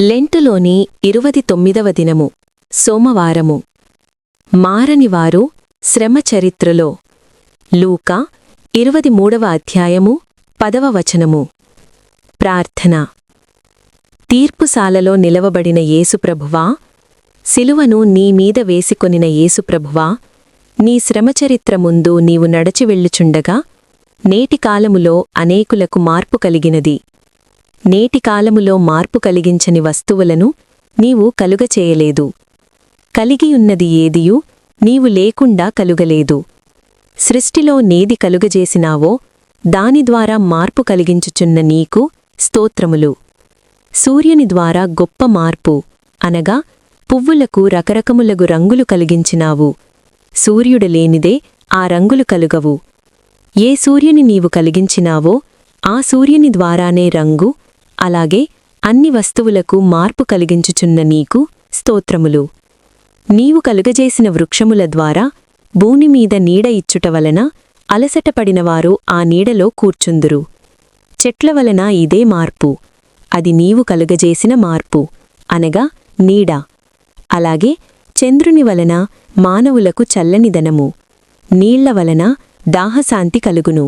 లెంటులోని 29వ దినము సోమవారము. మారనివారు శ్రమ చరిత్రలో. లూకా 23వ అధ్యాయము 10వ వచనము. ప్రార్థన. తీర్పుశాలలో నిలవబడిన యేసుప్రభువా, సిలువను నీమీద వేసికొనిన యేసుప్రభువా, నీ శ్రమచరిత్ర ముందు నీవు నడచి వెళ్ళుచుండగా నేటికాలములో అనేకులకు మార్పు కలిగినది. నేటికాలములో మార్పు కలిగించని వస్తువులను నీవు కలుగచేయలేదు. కలిగియున్నది ఏదియూ నీవు లేకుండా కలుగలేదు. సృష్టిలో నేది కలుగజేసినావో దాని ద్వారా మార్పు కలిగించుచున్న నీకు స్తోత్రములు. సూర్యుని ద్వారా గొప్ప మార్పు, అనగా పువ్వులకు రకరకములగు రంగులు కలిగించినావు. సూర్యుడు లేనిదే ఆ రంగులు కలుగవు. ఏ సూర్యుని నీవు కలిగించినావో ఆ సూర్యుని ద్వారానే రంగు, అలాగే అన్ని వస్తువులకు మార్పు కలిగించుచున్న నీకు స్తోత్రములు. నీవు కలుగజేసిన వృక్షముల ద్వారా భూమిమీద నీడ ఇచ్చుట వలన అలసటపడినవారు ఆ నీడలో కూర్చుందురు. చెట్ల వలన ఇదే మార్పు, అది నీవు కలుగజేసిన మార్పు, అనగా నీడ. అలాగే చంద్రుని వలన మానవులకు చల్లనిదనము, నీళ్ల వలన దాహశాంతి కలుగును.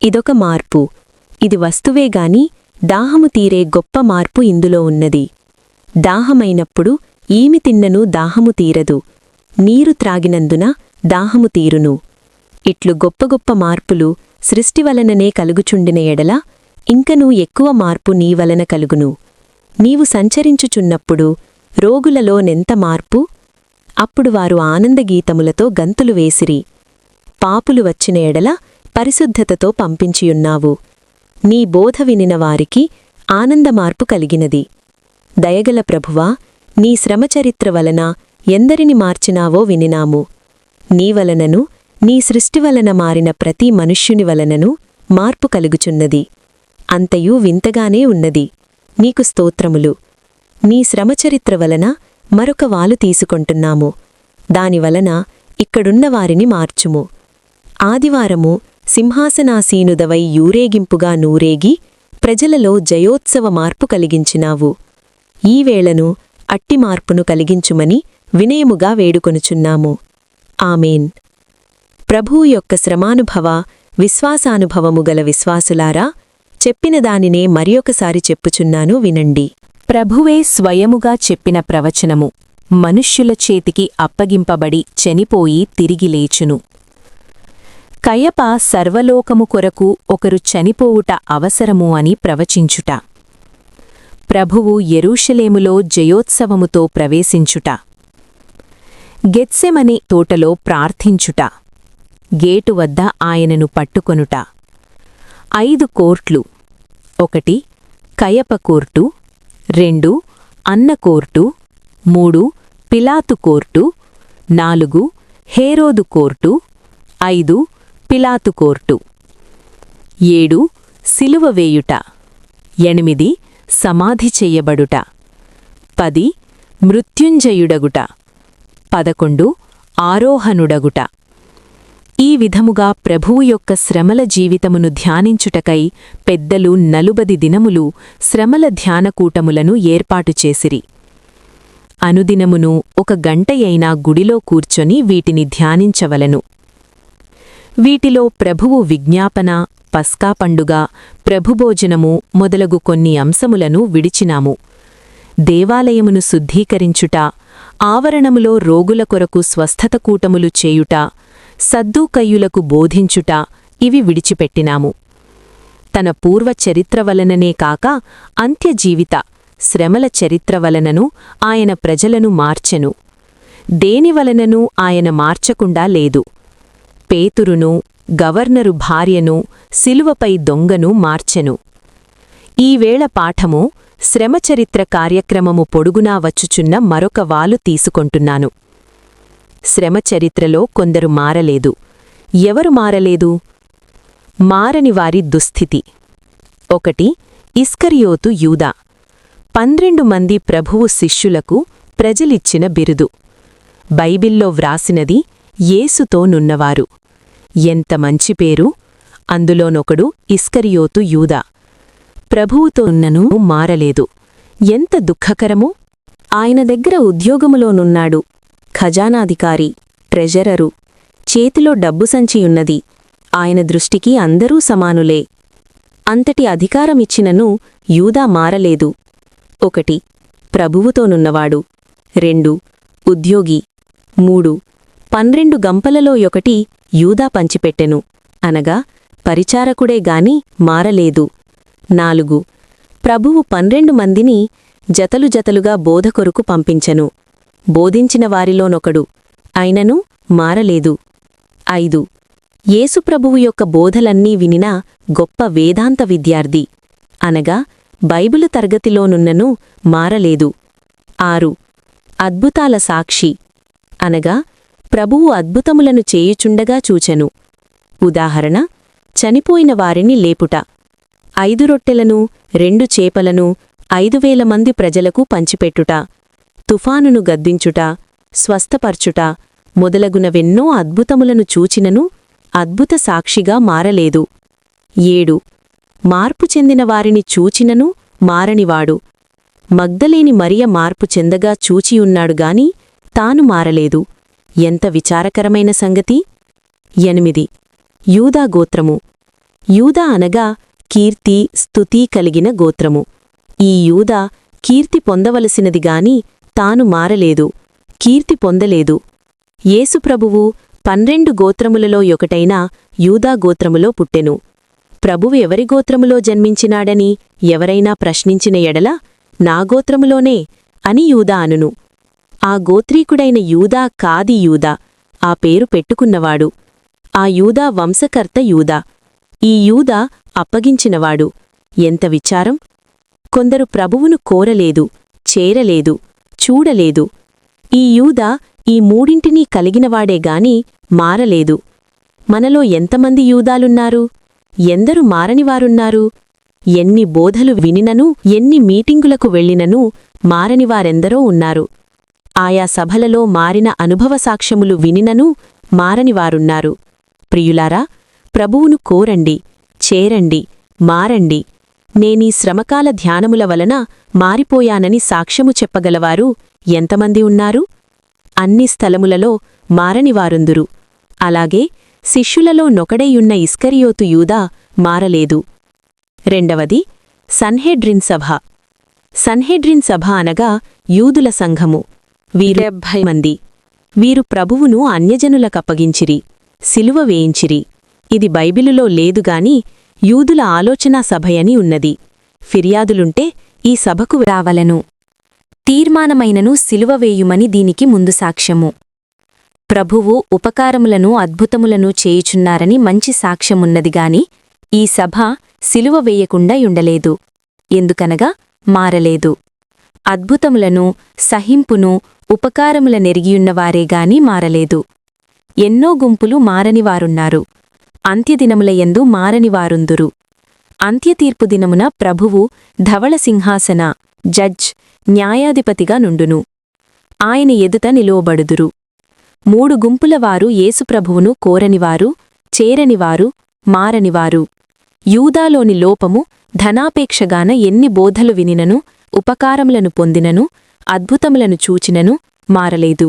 ఇదొక మార్పు. ఇది వస్తువేగాని దాహము తీరే గొప్ప మార్పు ఇందులో ఉన్నది. దాహమైనప్పుడు ఈమి తిన్నను దాహము తీరదు, నీరు త్రాగినందున దాహము తీరును. ఇట్లు గొప్ప గొప్ప మార్పులు సృష్టివలననే కలుగుచుండిన ఎడల ఇంకనూ ఎక్కువ మార్పు నీవలన కలుగును. నీవు సంచరించుచున్నప్పుడు రోగులలో నెంత మార్పు! అప్పుడు వారు ఆనందగీతములతో గంతులు వేసిరి. పాపులు వచ్చిన ఎడల పరిశుద్ధతతో పంపించియున్నావు. నీ బోధ వినిన వారికి ఆనందమార్పు కలిగినది. దయగల ప్రభువా, నీ శ్రమచరిత్ర వలన ఎందరిని మార్చినావో వినినాము. నీవలనను నీ సృష్టివలన మారిన ప్రతి మనుష్యుని వలనను మార్పు కలుగుచున్నది. అంతయూ వింతగానే ఉన్నది. నీకు స్తోత్రములు. నీ శ్రమచరిత్ర వలన మరొక వాలు తీసుకొంటున్నాము. దానివలన ఇక్కడున్నవారిని మార్చుము. ఆదివారము సింహాసనాసీనుదవై యూరేగింపుగా నూరేగి ప్రజలలో జయోత్సవ మార్పు కలిగించినావు. ఈ వేళను అట్టి మార్పును కలిగించుమని వినయముగా వేడుకొనుచున్నాము. ఆమేన్. ప్రభువు యొక్క శ్రమానుభవ విశ్వాసానుభవము గల విశ్వాసులారా, చెప్పిన దానినే మరియొకసారి చెప్పుచున్నాను, వినండి. ప్రభువే స్వయముగా చెప్పిన ప్రవచనము మనుష్యుల చేతికి అప్పగింపబడి చనిపోయి తిరిగి లేచును. కయప సర్వలోకము కొరకు ఒకరు చనిపోవుట అవసరము అని ప్రవచించుట. ప్రభువు యెరూషలేములో జయోత్సవముతో ప్రవేశించుట. గెత్సెమనే తోటలో ప్రార్థించుట. గేటు వద్ద ఆయనను పట్టుకొనుట. 5 కోర్ట్లు. 1 కయప కోర్టు, 2 అన్న కోర్టు, 3 పిలాతు కోర్టు, 4 హేరోదు కోర్టు, 5 పిలాతు కోర్టు, 7 సిలువ వేయుట, 8 సమాధి చెయ్యబడుట, 10 మృత్యుంజయుడగుట, 11 ఆరోహణుడగుట. ఈ విధముగా ప్రభువు యొక్క శ్రమల జీవితమును ధ్యానించుటకై పెద్దలు 40 దినములు శ్రమల ధ్యానకూటములను ఏర్పాటు చేసిరి. అనుదినమును 1 గంటయైనా గుడిలో కూర్చొని వీటిని ధ్యానించవలను. వీటిలో ప్రభువు విజ్ఞాపన, పస్కా పండుగ, ప్రభుభోజనము మొదలగు కొన్ని అంశములను విడిచినాము. దేవాలయమును శుద్ధీకరించుట, ఆవరణములో రోగుల కొరకు స్వస్థత కూటములు చేయుట, సద్దూకయ్యులకు బోధించుట ఇవి విడిచిపెట్టినాము. తన పూర్వ చరిత్ర వలననే కాక అంత్యజీవిత శ్రమల చరిత్ర వలనను ఆయన ప్రజలను మార్చెను. దేనివలననూ ఆయన మార్చకుండా లేదు. పేతురును, గవర్నరు భార్యను, సిలువపై దొంగను మార్చెను. ఈవేళ పాఠము శ్రమచరిత్ర కార్యక్రమము పొడుగునా వచ్చుచున్న మరొక వాలు తీసుకొంటున్నాను. శ్రమచరిత్రలో కొందరు మారలేదు. ఎవరు మారలేదు? మారని వారి దుస్థితి. 1 ఇస్కరియోతు యూదా. 12 మంది ప్రభువు శిష్యులకు ప్రజలిచ్చిన బిరుదు. బైబిల్లో వ్రాసినది యేసుతో నున్నవారు. ఎంత మంచి పేరు! అందులోనొకడు ఇస్కరియోతు యూదా. ప్రభువుతో ఉన్నను మారలేదు. ఎంత దుఃఖకరమో! ఆయన దగ్గర ఉద్యోగములోనున్నాడు, ఖజానాధికారి, ట్రెజరరు, చేతిలో డబ్బు సంచియున్నది. ఆయన దృష్టికి అందరూ సమానులే. అంతటి అధికారమిచ్చినను యూదా మారలేదు. 1 ప్రభువుతోనున్నవాడు, 2 ఉద్యోగి, 3 12 గంపలలో 1 యూదా పంచిపెట్టెను, అనగా పరిచారకుడే గాని మారలేదు. 4 ప్రభువు 12 మందిని జతలు జతలుగా బోధ కొరకు పంపించెను, బోధించిన వారిలోనొకడు, అయినను మారలేదు. 5 యేసుప్రభువు యొక్క బోధలన్నీ వినిన గొప్ప వేదాంత విద్యార్థి, అనగా బైబిలు తరగతిలోనున్నను మారలేదు. 6 అద్భుతాల సాక్షి, అనగా ప్రభువు అద్భుతములను చేయుచుండగా చూచెను. ఉదాహరణ, చనిపోయిన వారిని లేపుట, 5 రొట్టెలను 2 చేపలను 5,000 మంది ప్రజలకు పంచిపెట్టుట, తుఫానును గద్దించుట, స్వస్థపర్చుట మొదలగునవెన్నో అద్భుతములను చూచినను అద్భుత సాక్షిగా మారలేదు. 7 మార్పు చెందిన వారిని చూచినను మారనివాడు, మగ్దలేని మరియ మార్పు చెందగా చూచియున్నాడుగాని తాను మారలేదు. ఎంత విచారకరమైన సంగతి! 8 యూదా గోత్రము. యూదా అనగా కీర్తి, స్తుతి కలిగిన గోత్రము. ఈ యూదా కీర్తి పొందవలసినదిగాని తాను మారలేదు, కీర్తి పొందలేదు. యేసుప్రభువు 12 గోత్రములలో ఒకటైన యూదా గోత్రములో పుట్టెను. ప్రభువు ఎవరి గోత్రములో జన్మించినాడని ఎవరైనా ప్రశ్నించిన ఎడల నా గోత్రములోనే అని యూదా అనును. ఆ గోత్రీకుడైన యూదా కాది యూదా, ఆ పేరు పెట్టుకున్నవాడు. ఆ యూదా వంశకర్త యూదా. ఈ యూదా అప్పగించినవాడు. ఎంత విచారం! కొందరు ప్రభువును కోరలేదు, చేరలేదు, చూడలేదు. ఈ యూదా ఈ మూడింటినీ కలిగినవాడేగాని మారలేదు. మనలో ఎంతమంది యూదాలున్నారు? ఎందరు మారనివారున్నారు? ఎన్ని బోధలు వినినను, ఎన్ని మీటింగులకు వెళ్ళిననూ మారనివారెందరో ఉన్నారు. ఆయా సభలలో మారిన అనుభవ సాక్ష్యములు వినిననూ మారనివారున్నారు. ప్రియులారా, ప్రభువును కోరండి, చేరండి, మారండి. నేనీ శ్రమకాల ధ్యానముల వలన మారిపోయానని సాక్ష్యము చెప్పగలవారు ఎంతమంది ఉన్నారు? అన్ని స్థలములలో మారనివారుందురు. అలాగే శిష్యులలో నొకడైయున్న ఇస్కరియోతు యూదా మారలేదు. 2 సన్హెడ్రిన్ సభ. సన్హెడ్రిన్ సభ అనగా యూదుల సంఘము. వీరు 70 మంది. వీరు ప్రభువును అన్యజనులకప్పగించిరి, సిలువ వేయించిరి. ఇది బైబిలులో లేదుగాని యూదుల ఆలోచనా సభయని ఉన్నది. ఫిర్యాదులుంటే ఈ సభకు రావలెను. తీర్మానమైనను సిలువ వేయుమని దీనికి ముందు సాక్ష్యము. ప్రభువు ఉపకారములను అద్భుతములను చేయుచున్నారని మంచి సాక్ష్యమున్నదిగాని ఈ సభ సిలువ వేయకుండా యుండలేదు. ఎందుకనగా మారలేదు. అద్భుతములను, సహింపును, ఉపకారముల నెరిగియున్నవారేగాని మారలేదు. ఎన్నో గుంపులు మారనివారున్నారు. అంత్యదినములయందు మారనివారుందురు. అంత్యతీర్పు దినమున ప్రభువు ధవళ సింహాసన, జడ్జ్, న్యాయాధిపతిగా నుండును. ఆయన ఎదుట నిలువబడుదురు. 3 గుంపులవారు యేసుప్రభువును కోరనివారు, చేరనివారు, మారనివారు. యూదాలోని లోపము ధనాపేక్షగాన ఎన్ని బోధలు వినినను, ఉపకారములను పొందినను, అద్భుతములను చూచినను మారలేదు.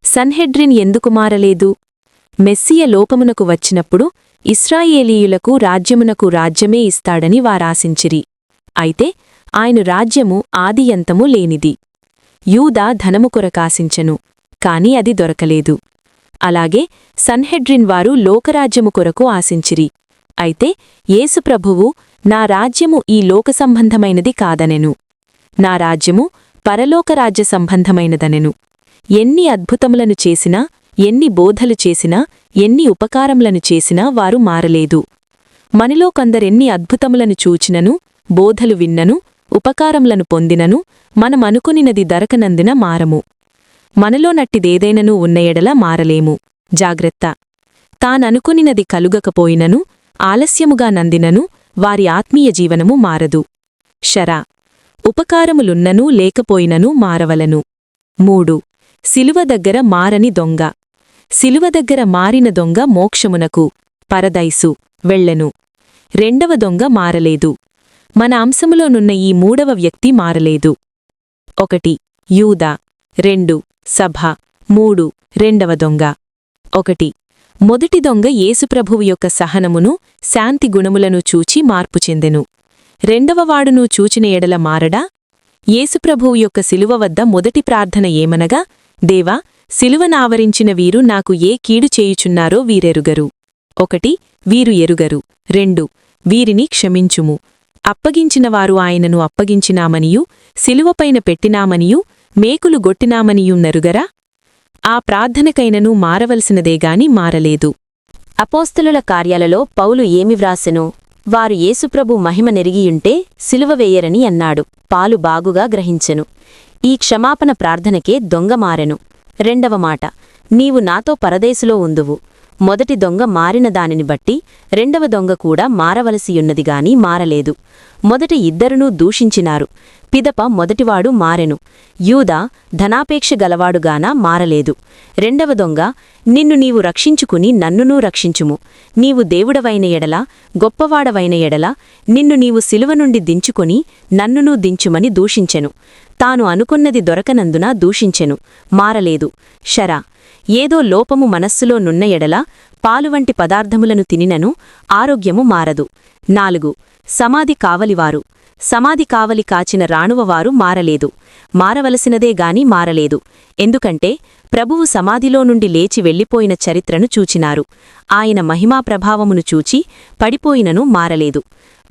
సన్హెడ్రిన్ ఎందుకు మారలేదు? మెస్సియ లోకమునకు వచ్చినప్పుడు ఇశ్రాయేలీయులకు రాజ్యమునకు రాజ్యమే ఇస్తాడని వారాశించిరి. అయితే ఆయన రాజ్యము ఆదియంతము లేనిది. యూదా ధనము కొరకాశించెను, కాని అది దొరకలేదు. అలాగే సన్హెడ్రిన్ వారు లోకరాజ్యము కొరకు ఆశించిరి. అయితే యేసుప్రభువు నా రాజ్యము ఈ లోకసంబంధమైనది కాదనెను. నా రాజ్యము పరలోకరాజ్య సంబంధమైనదనెను. ఎన్ని అద్భుతములను చేసినా, ఎన్ని బోధలు చేసినా, ఎన్ని ఉపకారములను చేసినా వారు మారలేదు. మనలో కొందరెన్ని అద్భుతములను చూచినను, బోధలు విన్నను, ఉపకారములను పొందినను మనమనుకొనినది దొరకనందున మారము. మనలో నట్టిదేదైనను ఉన్న ఎడల మారలేము. జాగ్రత్త! తాననుకొనినది కలుగకపోయినను, ఆలస్యముగా నందినను వారి ఆత్మీయ జీవనము మారదు. షరా ఉపకారములున్ననూ లేకపోయిననూ మారవలను. 3 సిలువ దగ్గర మారని దొంగ. సిలువ దగ్గర మారిన దొంగ మోక్షమునకు, పరదైసు వెళ్ళెను. 2వ దొంగ మారలేదు. మన అంశములోనున్న ఈ మూడవ వ్యక్తి మారలేదు. 1 యూదా, 2 సభ, 3 రెండవ దొంగ. 1 మొదటి దొంగ యేసుప్రభువు యొక్క సహనమును, శాంతి గుణములను చూచి మార్పు చెందెను. రెండవవాడును చూచిన ఎడల మారడా? యేసుప్రభువు యొక్క శిలువ వద్ద మొదటి ప్రార్థన ఏమనగా, దేవా, శిలువనావరించిన వీరు నాకు ఏ కీడు చేయుచున్నారో వీరెరుగరు. 1 వీరు ఎరుగరు. 2 వీరిని క్షమించుము. అప్పగించినవారు ఆయనను అప్పగించినామనియూ, శిలువపైన పెట్టినామనియూ, మేకులు గొట్టినామనియూ నెరుగరా? ఆ ప్రార్థనకైనను మారవలసినదేగాని మారలేదు. అపోస్తలుల కార్యాలలో పౌలు ఏమి వ్రాసెనో, వారు యేసుప్రభు మహిమ నెరిగియుంటే సిలువ వేయరని అన్నాడు. పాలు బాగుగా గ్రహించెను. ఈ క్షమాపణ ప్రార్థనకే దొంగ మారెను. రెండవ మాట, నీవు నాతో పరదేశులో ఉందువు. మొదటి దొంగ మారిన దానిని బట్టి రెండవ దొంగ కూడా మారవలసియున్నదిగాని మారలేదు. మొదట ఇద్దరునూ దూషించినారు. పిదప మొదటివాడు మారెను. యూదా ధనాపేక్ష గలవాడుగాన మారలేదు. రెండవ దొంగ, నిన్ను నీవు రక్షించుకుని నన్నునూ రక్షించుము. నీవు దేవుడవైన ఎడల, గొప్పవాడవైన ఎడల, నిన్ను నీవు శిలువ నుండి దించుకొని నన్నునూ దించుమని దూషించెను. తాను అనుకున్నది దొరకనందున దూషించెను. మారలేదు. షరా, ఏదో లోపము మనస్సులో నున్న ఎడల పాలువంటి పదార్థములను తినినను ఆరోగ్యము మారదు. 4 సమాధి కావలివారు. సమాధి కావలి కాచిన రాణువవారు మారలేదు. మారవలసినదేగాని మారలేదు. ఎందుకంటే ప్రభువు సమాధిలో నుండి లేచి వెళ్ళిపోయిన చరిత్రను చూచినారు. ఆయన మహిమా ప్రభావమును చూచి పడిపోయినను మారలేదు.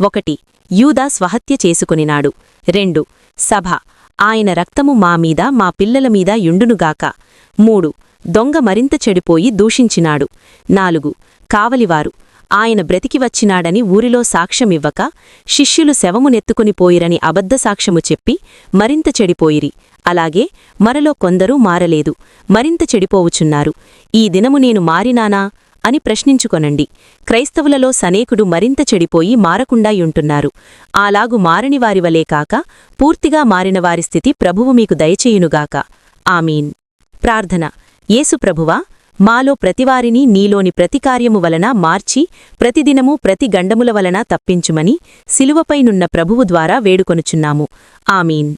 1 యూదా స్వహత్య చేసుకొనినాడు. 2 సభ, ఆయన రక్తము మా మీద మా పిల్లల మీద యుండునుగాక. 3 దొంగ మరింత చెడిపోయి దూషించినాడు. 4 కావలివారు, ఆయన బ్రతికి వచ్చినాడని ఊరిలో సాక్ష్యమివ్వక శిష్యులు శవమునెత్తుకుని పోయిరని అబద్ధ సాక్ష్యము చెప్పి మరింత చెడిపోయిరి. అలాగే మరలో కొందరూ మారలేదు, మరింత చెడిపోవుచున్నారు. ఈ దినము నేను మారినానా అని ప్రశ్నించుకొనండి. క్రైస్తవులలో సనేకుడు మరింత చెడిపోయి మారకుండా యుంటున్నారు. అలాగు మారనివారివలే కాక పూర్తిగా మారినవారి స్థితి ప్రభువు మీకు దయచేయునుగాక. ఆమీన్. ప్రార్థన. యేసుప్రభువా, మాలో ప్రతివారిని నీలోని ప్రతికార్యము వలన మార్చి ప్రతిదినము ప్రతి గండముల వలన తప్పించుమని శిలువపైనున్న ప్రభువు ద్వారా వేడుకొనుచున్నాము. ఆమీన్.